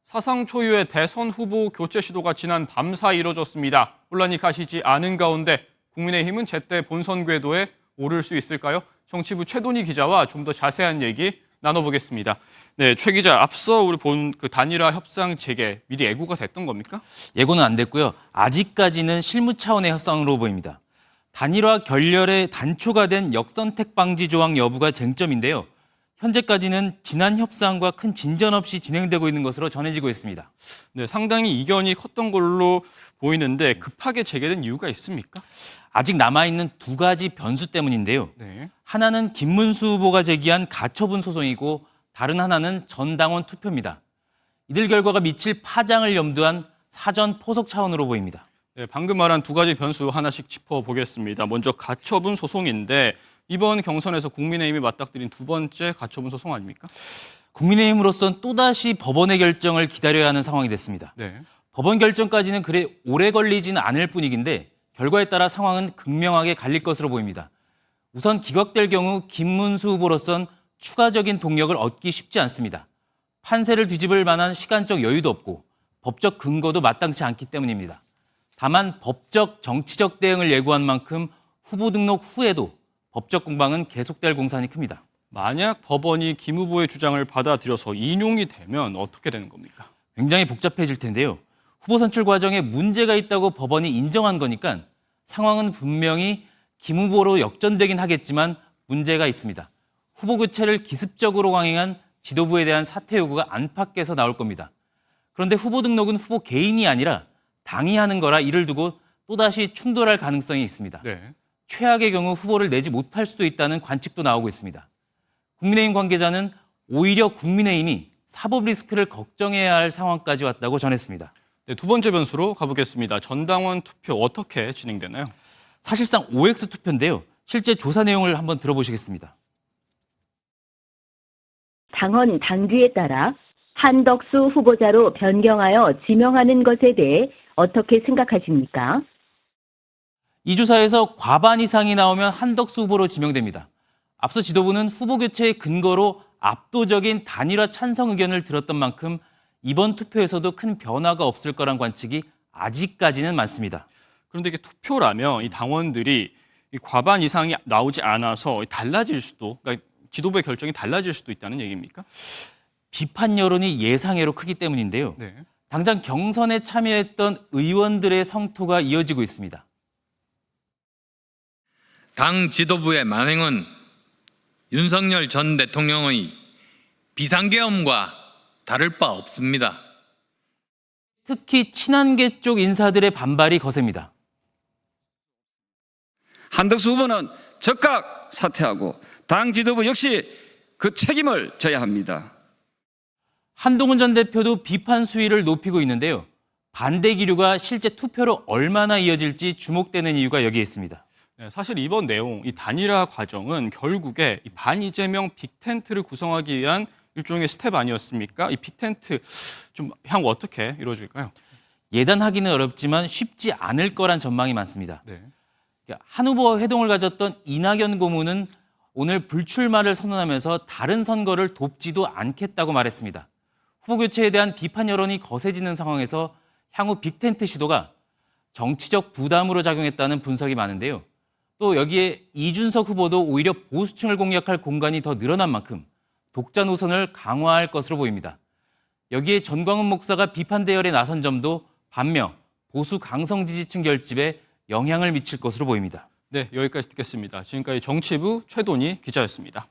사상 초유의 대선 후보 교체 시도가 지난 밤사이 이뤄졌습니다. 혼란이 가시지 않은 가운데 국민의힘은 제때 본선 궤도에 오를 수 있을까요? 정치부 최돈희 기자와 좀 더 자세한 얘기 나눠보겠습니다. 네, 최 기자, 앞서 우리 본 그 단일화 협상 재개 미리 예고가 됐던 겁니까? 예고는 안 됐고요. 아직까지는 실무 차원의 협상으로 보입니다. 단일화 결렬에 단초가 된 역선택 방지 조항 여부가 쟁점인데요. 현재까지는 지난 협상과 큰 진전 없이 진행되고 있는 것으로 전해지고 있습니다. 네, 상당히 이견이 컸던 걸로 보이는데 급하게 재개된 이유가 있습니까? 아직 남아있는 두 가지 변수 때문인데요. 네. 하나는 김문수 후보가 제기한 가처분 소송이고 다른 하나는 전당원 투표입니다. 이들 결과가 미칠 파장을 염두한 사전 포석 차원으로 보입니다. 네, 방금 말한 두 가지 변수 하나씩 짚어보겠습니다. 먼저 가처분 소송인데 이번 경선에서 국민의힘이 맞닥뜨린 두 번째 가처분 소송 아닙니까? 국민의힘으로선 또다시 법원의 결정을 기다려야 하는 상황이 됐습니다. 네. 법원 결정까지는 그래 오래 걸리지는 않을 뿐이긴데 결과에 따라 상황은 극명하게 갈릴 것으로 보입니다. 우선 기각될 경우 김문수 후보로선 추가적인 동력을 얻기 쉽지 않습니다. 판세를 뒤집을 만한 시간적 여유도 없고 법적 근거도 마땅치 않기 때문입니다. 다만 법적, 정치적 대응을 예고한 만큼 후보 등록 후에도 법적 공방은 계속될 공산이 큽니다. 만약 법원이 김 후보의 주장을 받아들여서 인용이 되면 어떻게 되는 겁니까? 굉장히 복잡해질 텐데요. 후보 선출 과정에 문제가 있다고 법원이 인정한 거니까 상황은 분명히 김 후보로 역전되긴 하겠지만 문제가 있습니다. 후보 교체를 기습적으로 강행한 지도부에 대한 사퇴 요구가 안팎에서 나올 겁니다. 그런데 후보 등록은 후보 개인이 아니라 당이 하는 거라 이를 두고 또다시 충돌할 가능성이 있습니다. 네. 최악의 경우 후보를 내지 못할 수도 있다는 관측도 나오고 있습니다. 국민의힘 관계자는 오히려 국민의힘이 사법 리스크를 걱정해야 할 상황까지 왔다고 전했습니다. 네, 두 번째 변수로 가보겠습니다. 전당원 투표 어떻게 진행되나요? 사실상 OX 투표인데요. 실제 조사 내용을 한번 들어보시겠습니다. 당헌 당규에 따라 한덕수 후보자로 변경하여 지명하는 것에 대해 어떻게 생각하십니까? 이 조사에서 과반 이상이 나오면 한덕수 후보로 지명됩니다. 앞서 지도부는 후보 교체의 근거로 압도적인 단일화 찬성 의견을 들었던 만큼 이번 투표에서도 큰 변화가 없을 거란 관측이 아직까지는 많습니다. 그런데 이게 투표라면 이 당원들이 이 과반 이상이 나오지 않아서 달라질 수도, 그러니까 지도부의 결정이 달라질 수도 있다는 얘기입니까? 비판 여론이 예상외로 크기 때문인데요. 네. 당장 경선에 참여했던 의원들의 성토가 이어지고 있습니다. 당 지도부의 만행은 윤석열 전 대통령의 비상계엄과 다를 바 없습니다. 특히 친한계 쪽 인사들의 반발이 거셉니다. 한덕수 후보는 즉각 사퇴하고 당 지도부 역시 그 책임을 져야 합니다. 한동훈 전 대표도 비판 수위를 높이고 있는데요. 반대 기류가 실제 투표로 얼마나 이어질지 주목되는 이유가 여기에 있습니다. 네, 사실 이번 내용, 이 단일화 과정은 결국에 이 반이재명 빅텐트를 구성하기 위한 일종의 스텝 아니었습니까? 이 빅텐트 좀 향후 어떻게 이루어질까요? 예단하기는 어렵지만 쉽지 않을 거란 전망이 많습니다. 네. 한 후보와 회동을 가졌던 이낙연 고문은 오늘 불출마를 선언하면서 다른 선거를 돕지도 않겠다고 말했습니다. 후보 교체에 대한 비판 여론이 거세지는 상황에서 향후 빅텐트 시도가 정치적 부담으로 작용했다는 분석이 많은데요. 또 여기에 이준석 후보도 오히려 보수층을 공략할 공간이 더 늘어난 만큼 독자 노선을 강화할 것으로 보입니다. 여기에 전광훈 목사가 비판 대열에 나선 점도 반면 보수 강성 지지층 결집에 영향을 미칠 것으로 보입니다. 네, 여기까지 듣겠습니다. 지금까지 정치부 최돈희 기자였습니다.